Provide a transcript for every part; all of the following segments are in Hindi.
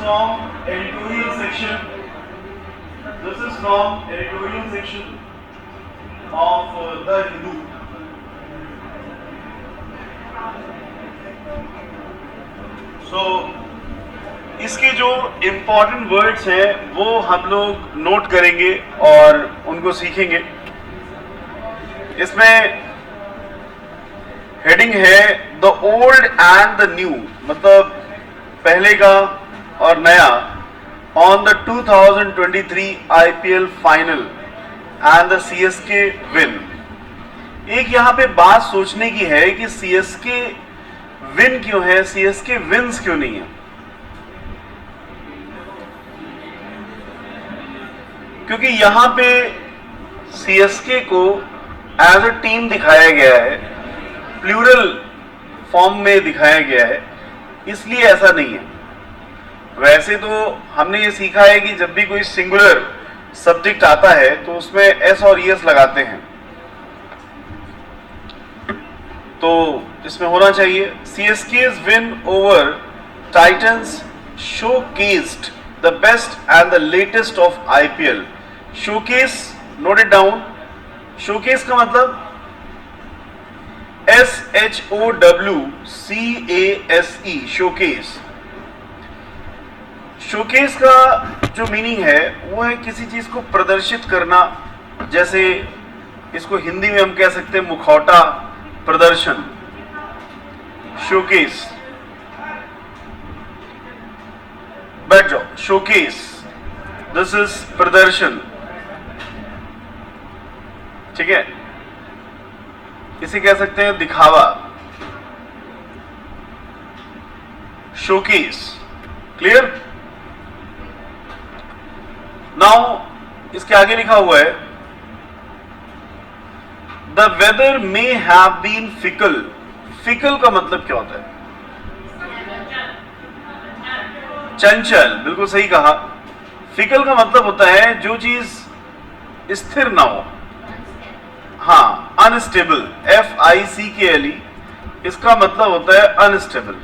from editorial section. This is from editorial section of the Hindu. So इसके जो इम्पोर्टेंट वर्ड्स हैं वो हम लोग नोट करेंगे और उनको सीखेंगे. इसमें हेडिंग है the old and the new, मतलब पहले का और नया, on the 2023 IPL final and the CSK win. एक यहाँ पे बात सोचने की है कि CSK विन क्यों है, CSK विन्स क्यों नहीं है. क्योंकि यहां पे CSK को एज अ टीम दिखाया गया है, प्लूरल फॉर्म में दिखाया गया है, इसलिए ऐसा नहीं है. वैसे तो हमने ये सीखा है कि जब भी कोई सिंगुलर सब्जेक्ट आता है तो उसमें एस और ईएस लगाते हैं, तो इसमें होना चाहिए CSK's win over Titans showcased the best and the latest of IPL. Showcase, note it down. Showcase का मतलब SHOWCASE, showcase. शोकेस का जो मीनिंग है वो है किसी चीज को प्रदर्शित करना. जैसे इसको हिंदी में हम कह सकते हैं मुखौटा, प्रदर्शन, शोकेस. बैठ जाओ. शोकेस, दिस इज प्रदर्शन, ठीक है. इसे कह सकते हैं दिखावा, शोकेस. क्लियर. नाउ इसके आगे लिखा हुआ है the weather may have been fickle. Fickle का मतलब क्या होता है? चंचल. बिल्कुल सही कहा. फिकल का मतलब होता है जो चीज स्थिर ना हो. हाँ, अनस्टेबल, FICKLE, इसका मतलब होता है अनस्टेबल.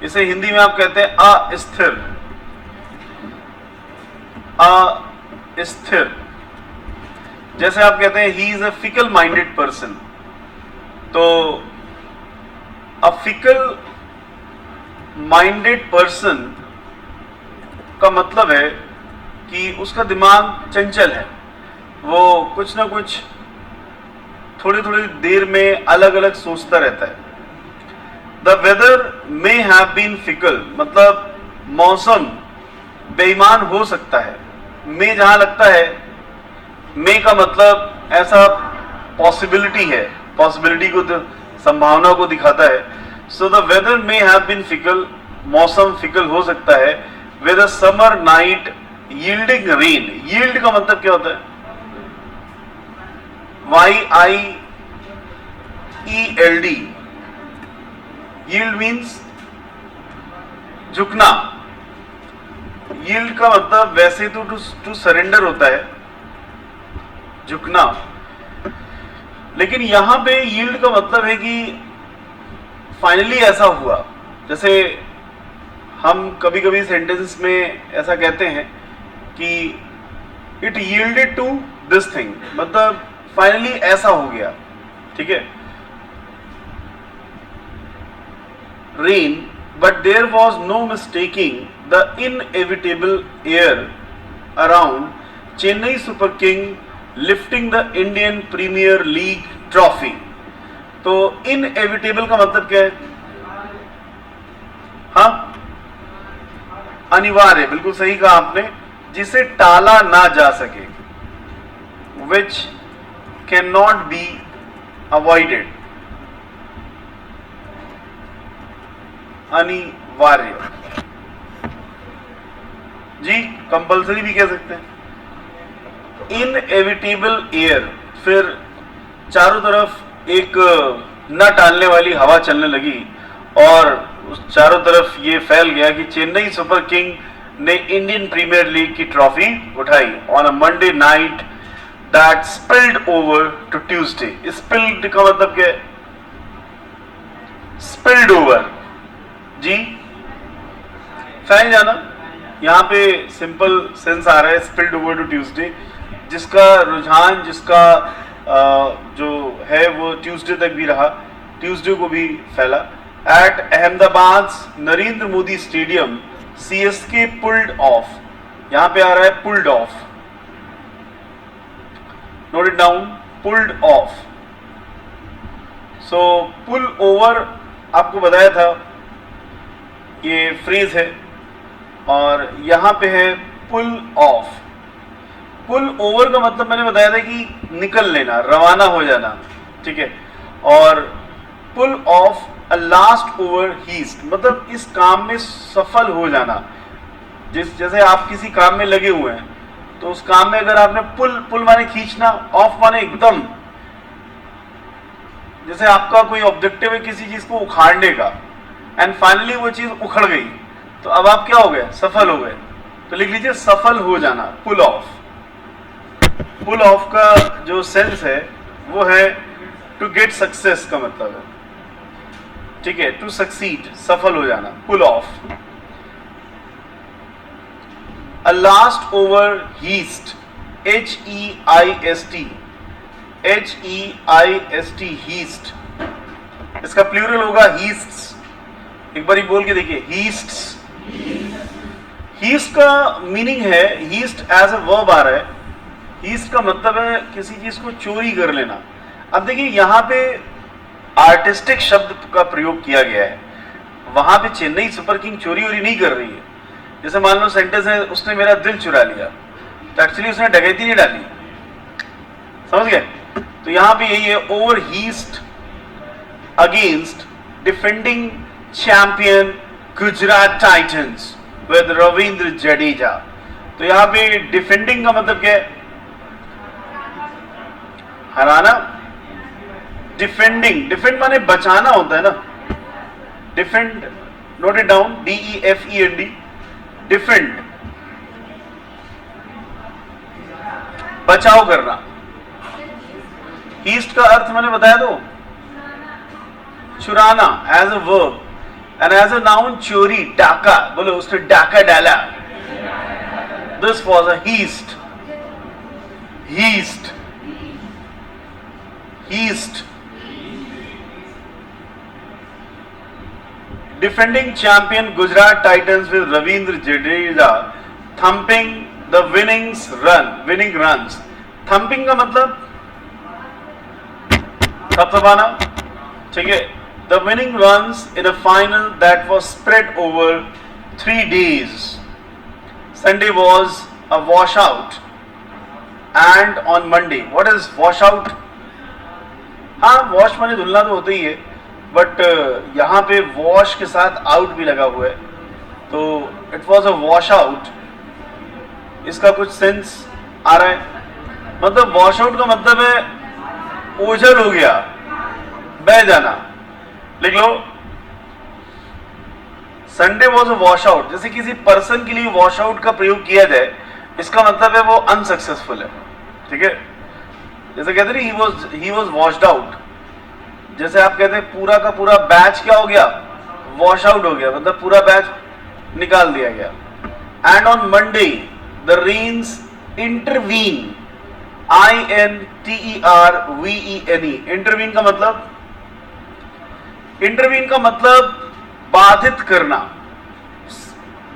इसे हिंदी में आप कहते हैं अस्थिर. अस्थिर. जैसे आप कहते हैं he is a fickle minded person, तो अ फिकल माइंडेड पर्सन का मतलब है कि उसका दिमाग चंचल है, वो कुछ ना कुछ थोड़ी थोड़ी देर में अलग अलग सोचता रहता है. The weather may have been fickle मतलब मौसम बेईमान हो सकता है. मे जहां लगता है, मे का मतलब ऐसा पॉसिबिलिटी है, पॉसिबिलिटी को, संभावना को दिखाता है. So the weather may have been fickle, मौसम फिकल हो सकता है. With a summer night yielding rain. Yield का मतलब क्या होता है? YIELD. यील्ड मीन्स झुकना. यील्ड का मतलब वैसे तो टू सरेंडर होता है, झुकना, लेकिन यहां पे यील्ड का मतलब है कि फाइनली ऐसा हुआ. जैसे हम कभी कभी सेंटेंस में ऐसा कहते हैं कि it yielded to this thing, मतलब फाइनली ऐसा हो गया. ठीक है. Rain, but there was no mistaking the inevitable air around Chennai Super King lifting the Indian Premier League trophy. तो inevitable का मतलब क्या है? हाँ, अनिवार्य. बिल्कुल सही कहा आपने. जिसे टाला ना जा सके, which cannot be avoided. अनिवार्य जी, कंपल्सरी भी कह सकते हैं. इनएविटेबल एयर, फिर चारों तरफ एक न टालने वाली हवा चलने लगी और उस चारों तरफ ये फैल गया कि चेन्नई सुपर किंग ने इंडियन प्रीमियर लीग की ट्रॉफी उठाई on a Monday night that spilled over to Tuesday. Spilled का मतलब क्या है? स्पिल्ड ओवर जी, फैल जाना. यहाँ पे सिंपल सेंस आ रहा है स्पिल्ड ओवर टू ट्यूसडे, जिसका रुझान, जिसका जो है वो ट्यूसडे तक भी रहा, ट्यूसडे को भी फैला। At Ahmedabad Narendra Modi stadium CSK pulled off, यहाँ पे आ रहा है pulled off, note it down, pulled off. So pull over आपको बताया था ये फ्रेज है, और यहां पे है पुल ऑफ। पुल ओवर का मतलब मैंने बताया था कि निकल लेना, रवाना हो जाना, ठीक है। और pull off a last over heist, मतलब इस काम में सफल हो जाना। जैसे आप किसी काम में लगे हुए हैं, तो उस काम में अगर आपने पुल माने खींचना, ऑफ माने एकदम, जैसे आपका कोई ऑब्जेक्टिव है किसी चीज को उखाड़ने का, एंड फाइनली वो चीज उखड़ गई, तो अब आप क्या हो गए, सफल हो गए। तो लिख लीजिए सफल हो जाना, पुल ऑफ। पुल ऑफ का जो सेंस है वो है टू गेट सक्सेस का मतलब है, ठीक है, टू सक्सीड, सफल हो जाना, pull off. A last over heist, HEIST, HEIST, heist, इसका प्लूरल होगा हीस्ट्स। एक बार बोल के देखिए, हीस्ट्स। हीस्ट का मीनिंग है, हीस्ट एज अ वर्ब आ रहा है। हीस्ट का मतलब है किसी चीज को चोरी कर लेना। अब देखिए यहां पे आर्टिस्टिक शब्द का प्रयोग किया गया है, वहां पे चेन्नई सुपर किंग चोरी वोरी नहीं कर रही है। जैसे मान लो सेंटेंस है, उसने मेरा दिल चुरा लिया, तो एक्चुअली उसने डकैती नहीं डाली, समझ गए। तो यहां पे यही है, over heist against defending champion Gujarat Titans with Ravindra Jadeja. तो यहां पे डिफेंडिंग का मतलब क्या है, हराना। डिफेंडिंग, डिफेंड माने बचाना होता है ना, defend, note it down, DEFEND, defend, बचाव करना। ईस्ट का अर्थ मैंने बताया तो, चुराना as a verb, and as a noun चोरी, डाका, बोलो उसने डाका डाला, this was a heist, heist, heist. Defending champion Gujarat Titans with Ravindra Jadeja thumping the winning runs. Thumping का मतलब थपथपाना, ठीक है। The winning runs in a final that was spread over 3 days. Sunday was a washout, and on Monday, what is washout? हाँ, वॉश माने धुलना तो होता ही है, बट यहाँ पे वॉश के साथ आउट भी लगा हुआ है, तो it was a wash out. इसका कुछ सेंस आ रहा है, मतलब वॉश आउट का मतलब है ओझल हो गया, बह जाना। लिख लो, Sunday was a wash out. जैसे किसी पर्सन के लिए वॉश आउट का प्रयोग किया जाए, इसका मतलब है वो अनसक्सेसफुल है, ठीक है। जैसे कहते हैं ही वॉज वॉश्ड आउट, जैसे आप कहते हैं पूरा का पूरा बैच क्या हो गया, वॉश आउट हो गया, मतलब पूरा बैच निकाल दिया गया। And on Monday the rains intervene, INTERVENE, intervene का मतलब, इंटरवीन का मतलब बाधित करना,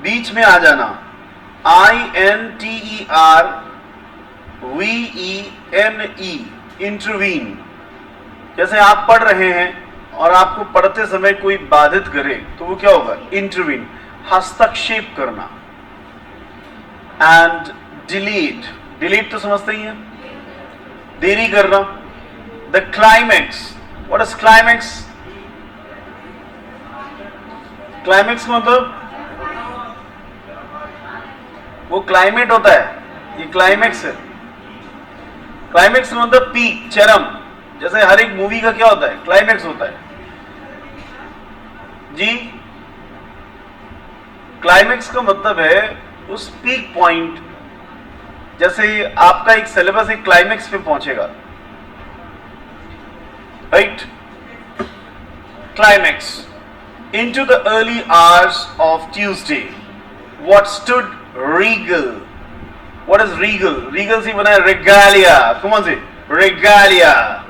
बीच में आ जाना, INTERVENE, इंटरवीन। जैसे आप पढ़ रहे हैं और आपको पढ़ते समय कोई बाधित करे, तो वो क्या होगा, इंटरवीन, हस्तक्षेप करना। एंड डिलीट, डिलीट तो समझते ही हैं, देरी करना। The climax, what is climax? Climax मतलब वो क्लाइमेट होता है, ये क्लाइमैक्स है। क्लाइमैक्स मतलब पीक, चरम। जैसे हर एक मूवी का क्या होता है, क्लाइमैक्स होता है जी। क्लाइमैक्स का मतलब है उस पीक पॉइंट, जैसे आपका एक सिलेबस एक क्लाइमैक्स पे पहुंचेगा, right. Climax, into the early hours of Tuesday, what stood regal. What is regal? Regal से बना है regalia. Come on, say regalia.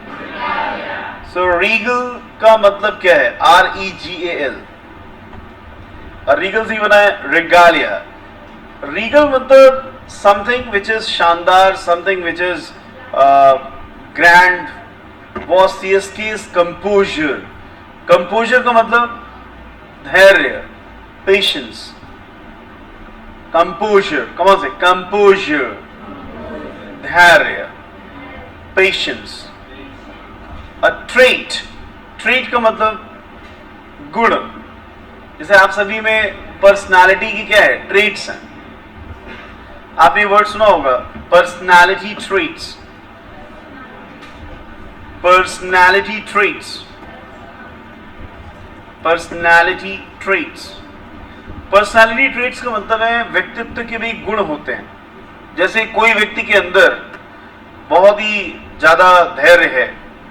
So regal का मतलब क्या है? R-E-G-A-L. और regal से बना है regalia. Regal मतलब something which is शानदार, something which is grand. Was CSK's composure. Composure का मतलब धैर्य, patience. Composure. Come on, say composure. धैर्य, patience. A trait. Trait का मतलब गुण. जैसे आप सभी में पर्सनालिटी की क्या है? ट्रेट्स हैं. आपने वर्ड सुना होगा, personality traits. Personality traits. Personality traits. Personality traits का मतलब है व्यक्तित्व के भी गुण होते हैं. जैसे कोई व्यक्ति के अंदर बहुत ही ज्यादा धैर्य है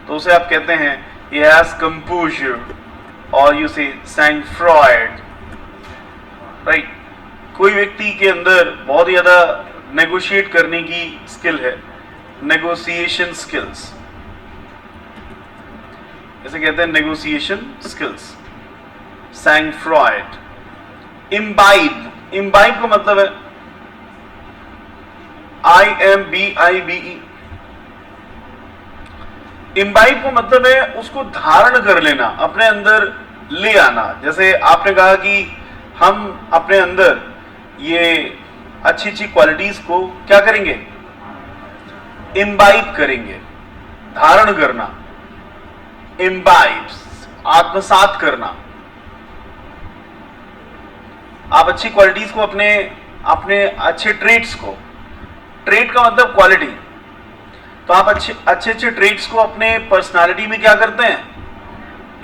तो उसे आप कहते हैं he has composure, और you say sang-froid, right? कोई व्यक्ति के अंदर बहुत ही ज्यादा नेगोशिएट करने की स्किल है, नेगोशिएशन स्किल्स, इसे कहते हैं negotiation skills. sang-froid. imbibe. imbibe का मतलब है IMBIBE. imbibe का मतलब है उसको धारण कर लेना, अपने अंदर ले आना. जैसे आपने कहा कि हम अपने अंदर ये अच्छी अच्छी क्वालिटीज को क्या करेंगे? imbibe करेंगे. धारण करना, imbibes, आत्मसात करना. आप अच्छी क्वालिटीज को अपने अच्छे ट्रेट्स को, ट्रेट का मतलब क्वालिटी, तो आप अच्छे ट्रेट्स को अपने पर्सनालिटी में क्या करते हैं?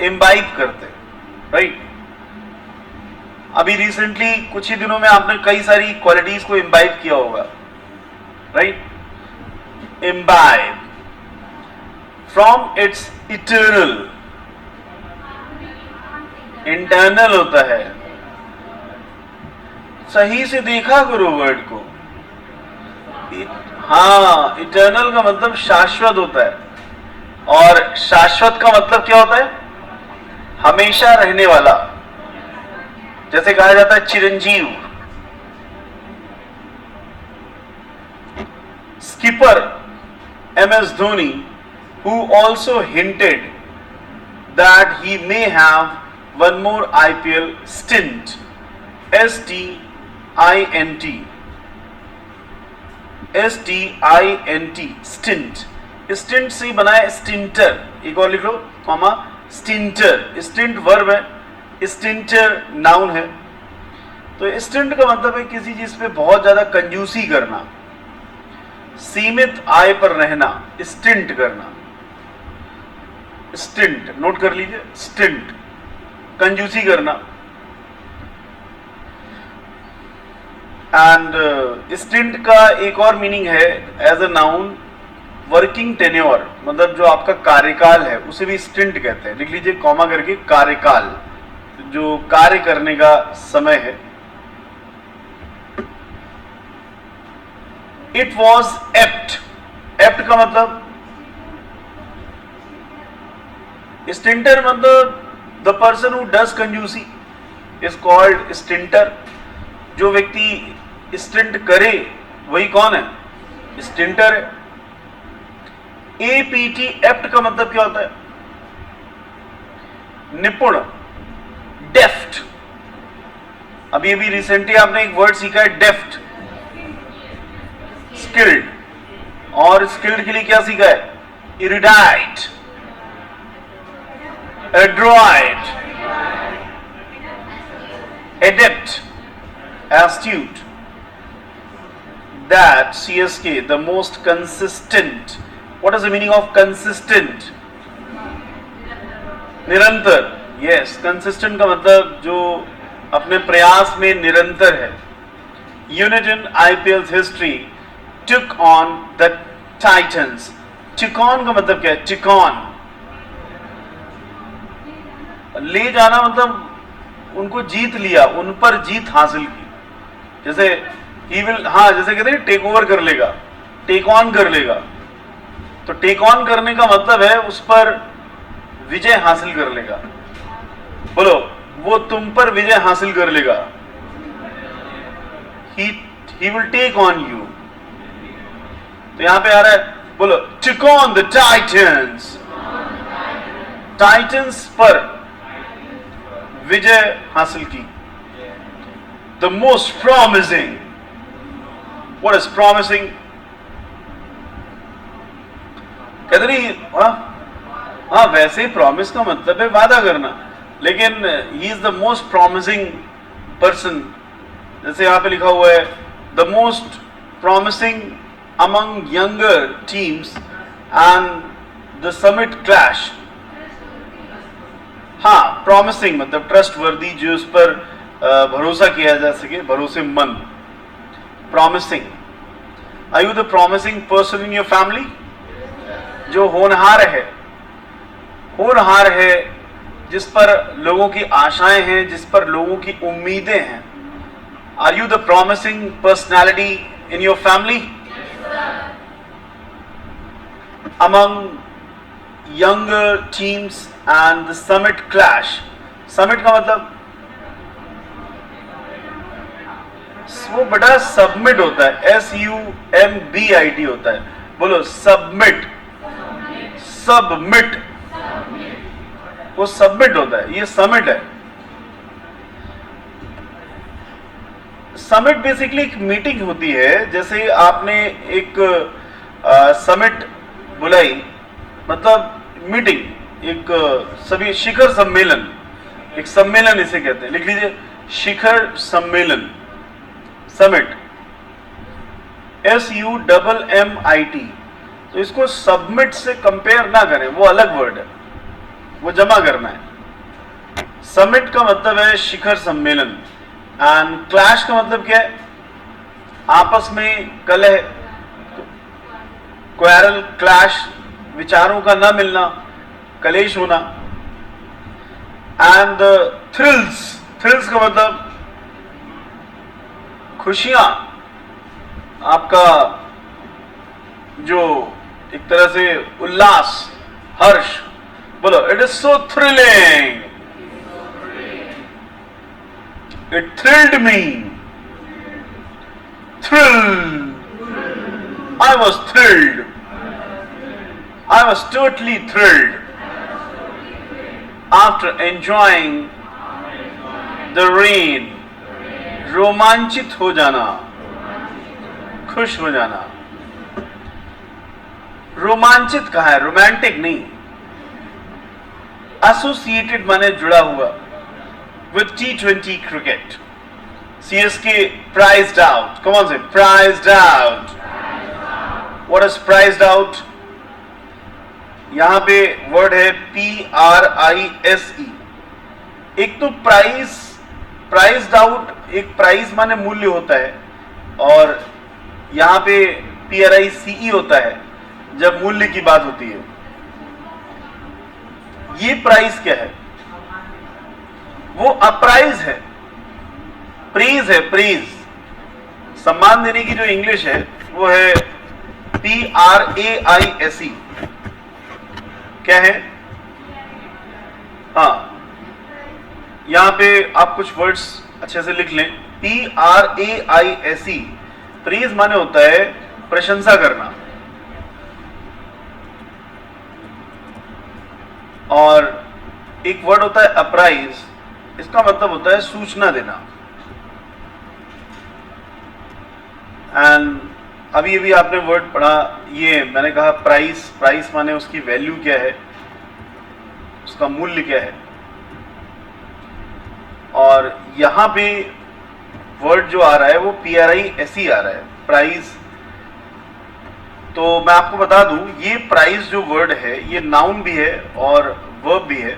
इम्बाइब करते हैं, राइट? अभी रिसेंटली कुछ ही दिनों में आपने कई सारी क्वालिटीज को इम्बाइब किया होगा, right? Imbibe from its eternal. Internal होता है. सही से देखा करो वर्ड को. हाँ, इटर्नल का मतलब शाश्वत होता है, और शाश्वत का मतलब क्या होता है? हमेशा रहने वाला. जैसे कहा जाता है चिरंजीव. Skipper MS Dhoni, who also hinted that he may have one more IPL stint. STINT. Stint. Stint से बना है स्टिंटर. एक और लिख लो, कॉमा, स्टिंटर. स्टिंट वर्ब है, स्टिंटर नाउन है. तो स्टिंट का मतलब है किसी चीज पे बहुत ज्यादा कंजूसी करना, सीमित आय पर रहना, स्टिंट करना. स्टिंट नोट कर लीजिए. स्टिंट, कंजूसी करना. एंड स्टिंट का एक और मीनिंग है as a noun, working tenure, मतलब जो आपका कार्यकाल है उसे भी स्टिंट कहते हैं. लिख लीजिए कॉमा करके, कार्यकाल, जो कार्य करने का समय है. It was apt. एप्ट का मतलब, स्टिंटर मतलब द पर्सन हु डज कंजूसी इज कॉल्ड स्टिंटर. जो व्यक्ति स्टिंट करे वही कौन है? स्टिंटर है. APT, एप्ट का मतलब क्या होता है? निपुण, डेफ्ट. अभी रिसेंटली आपने एक वर्ड सीखा है, डेफ्ट, स्किल्ड. और स्किल्ड के लिए क्या सीखा है? Erudite, adroit, adept, astute. That CSK, the most consistent. What is the meaning of consistent? निरंतर. Yes, consistent का मतलब जो अपने प्रयास में निरंतर है. Unit in IPL's history took on the Titans. Took on का मतलब क्या है? Took on, ले जाना, मतलब उनको जीत लिया, उन पर जीत हासिल की. जैसे ही विल, हाँ जैसे कहते हैं टेक ओवर कर लेगा, टेक ऑन कर लेगा। तो टेक ऑन करने का मतलब है उस पर विजय हासिल कर लेगा। बोलो, वो तुम पर विजय हासिल कर लेगा। He will take on you. तो यहां पे आ रहा है, बोलो, took on the Titans, titans पर विजय हासिल की। The most promising, what is promising? कहते नहीं, हाँ वैसे ही प्रॉमिस का मतलब है वादा करना, लेकिन he is the most promising person. जैसे यहां पे लिखा हुआ है the most promising among younger teams and the summit clash. हाँ, प्रॉमिसिंग मतलब ट्रस्ट वर्दी, जो उस पर भरोसा किया जा सके, भरोसेमंद। Promising, are you the promising person in your family? जो होनहार है, जिस पर लोगों की आशाएं हैं, जिस पर लोगों की उम्मीदें हैं। Are you the promising personality in your family? Among younger teams and the summit clash. Summit का मतलब वो बड़ा सबमिट होता है, SUMBIT होता है। बोलो, सबमिट, सबमिट, वो सबमिट होता है, ये समिट है। समिट बेसिकली एक मीटिंग होती है। जैसे आपने एक समिट बुलाई, मतलब मीटिंग, एक सभी शिखर सम्मेलन, एक सम्मेलन इसे कहते हैं, लिख लीजिए, शिखर सम्मेलन, समिट, SUMMIT। तो इसको सबमिट से कंपेयर ना करें, वो अलग वर्ड है, वो जमा करना है। समिट का मतलब है शिखर सम्मेलन, एंड क्लैश का मतलब क्या है? आपस में कलह, क्वारल, क्लैश, विचारों का न मिलना, कलेश होना। एंड थ्रिल्स, थ्रिल्स का मतलब खुशियां, आपका जो एक तरह से उल्लास, हर्ष। बोलो, it is so thrilling, it thrilled me, thrill, I was thrilled, I was totally thrilled after enjoying the rain. रोमांचित हो जाना, खुश हो जाना। रोमांचित कहा है, रोमांटिक नहीं। एसोसिएटेड माने जुड़ा हुआ विद T20 क्रिकेट। CSK prised out, come on से, prised out. What is prised out? यहां पे वर्ड है PRISE। एक तो प्राइज, प्राइज्ड आउट, एक प्राइज माने मूल्य होता है, और यहां पे PRICE होता है जब मूल्य की बात होती है। ये प्राइस क्या है? वो अप्राइज है, प्रीज है, प्रीज। सम्मान देने की जो इंग्लिश है वो है PRAISE। क्या है? हाँ, यहां पे आप कुछ वर्ड्स अच्छे से लिख लें। PRAISE, प्रीज माने होता है प्रशंसा करना, और एक वर्ड होता है अप्राइज, इसका मतलब होता है सूचना देना। एंड अभी अभी आपने वर्ड पढ़ा, ये मैंने कहा प्राइस, प्राइस माने उसकी वैल्यू क्या है, उसका मूल्य क्या है। और यहां पे वर्ड जो आ रहा है वो PRISE आ रहा है, प्राइज। तो मैं आपको बता दूं, ये प्राइज जो वर्ड है ये नाउन भी है और वर्ब भी है।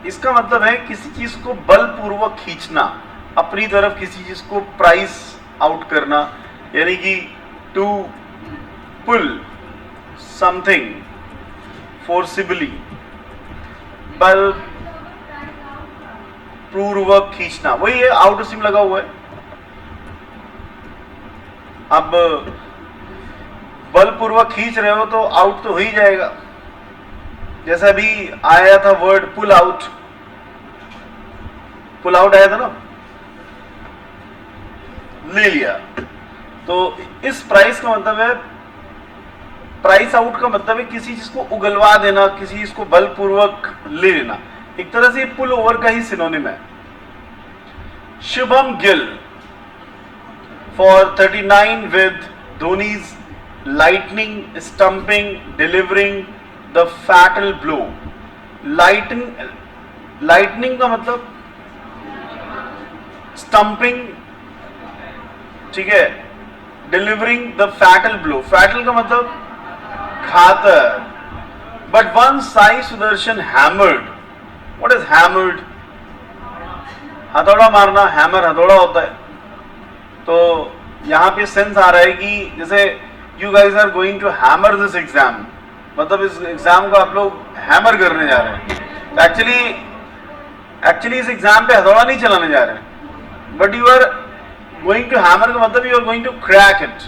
इसका मतलब है किसी चीज को बलपूर्वक खींचना, अपनी तरफ किसी चीज को प्राइस आउट करना, यानी कि टू पुल समथिंग फोर्सिबली, बल पूर्वक खींचना, वही है, आउट सिम लगा हुआ है। अब बलपूर्वक खींच रहे हो तो आउट तो हो ही जाएगा। जैसे अभी आया था word pull out, pull out आया था ना, ले लिया। तो इस प्राइस का मतलब है, प्राइस आउट का मतलब है किसी चीज को उगलवा देना, किसी चीज को बलपूर्वक ले लेना। एक तरह से पुल ओवर का ही सिनोनिम है। Shubham Gill for 39 with Dhoni's lightning stumping delivering the fatal blow। lightning का मतलब stumping, ठीक है, delivering the fatal blow, fatal का मतलब घातक। but once Sai Sudarshan hammered, what is hammered? हथौड़ा मारना, हैमर हथौड़ा होता है। तो यहां पे सेंस आ रहा है कि जैसे You guys are going to hammer this exam, मतलब इस एग्जाम को आप लोग हैमर करने जा रहे हैं। एक्चुअली इस एग्जाम पे हथौड़ा नहीं चलाने जा रहे हैं, but you are going to hammer का मतलब you are going to crack it.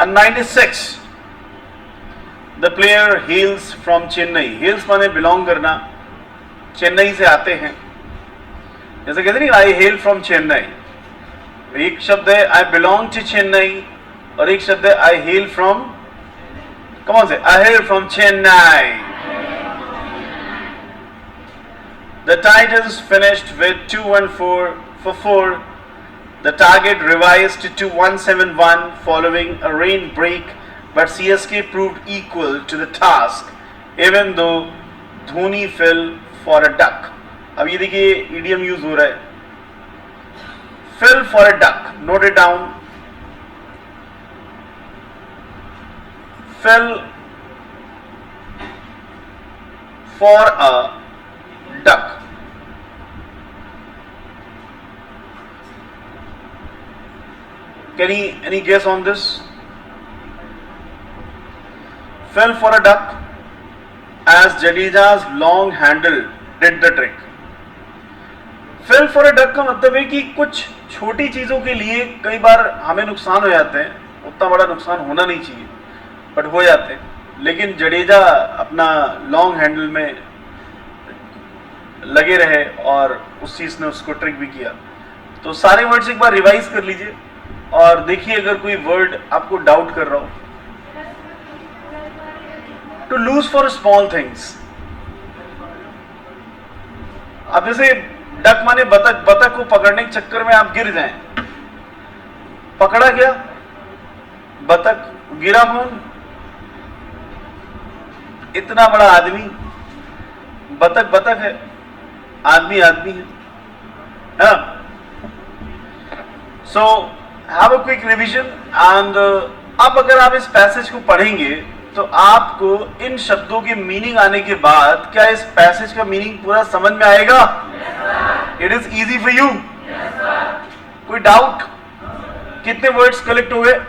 And 96 the player hails from Chennai. Hails माने बिलोंग करना, चेन्नई से आते हैं। जैसे कहते नहीं आई हेल फ्रॉम चेन्नई। एक शब्द है आई बिलोंग टू चेन्नई और एक शब्द है आई हेल फ्रॉम, कौन से, I hail from Chennai. The Titans finished with 2-4 for 4. The target revised to 171 following a rain break, but CSK proved equal to the task, even though Dhoni fell for a duck. अब ये देखिए idiom यूज हो रहा है, fell for a duck, note it down, fell for a duck। Any guess on this? Fell for a duck as Jadeja's long handle did the trick। Fell for a duck का मतलब है कि कुछ छोटी चीजों के लिए कई बार हमें नुकसान हो जाते हैं, उतना बड़ा नुकसान होना नहीं चाहिए बट हो जाते हैं। लेकिन जडेजा अपना लॉन्ग हैंडल में लगे रहे और उस चीज ने उसको ट्रिक भी किया। तो सारे वर्ड्स एक बार रिवाइज कर लीजिए और देखिए अगर कोई वर्ड आपको डाउट कर रहा हो। To lose for small things, अब जैसे डक माने बतख, बतख को पकड़ने के चक्कर में आप गिर जाएं, पकड़ा गया बतख, गिरा कौन, इतना बड़ा आदमी। बतख बतख है, आदमी आदमी है। So have a quick revision and अब अगर आप इस पैसेज को पढ़ेंगे तो आपको इन शब्दों के मीनिंग आने के बाद क्या इस पैसेज का मीनिंग पूरा समझ में आएगा? It is easy for you? कोई डाउट? कितने वर्ड्स कलेक्ट हो गए?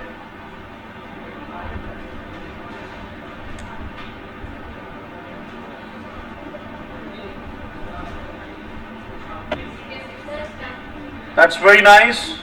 That's very nice.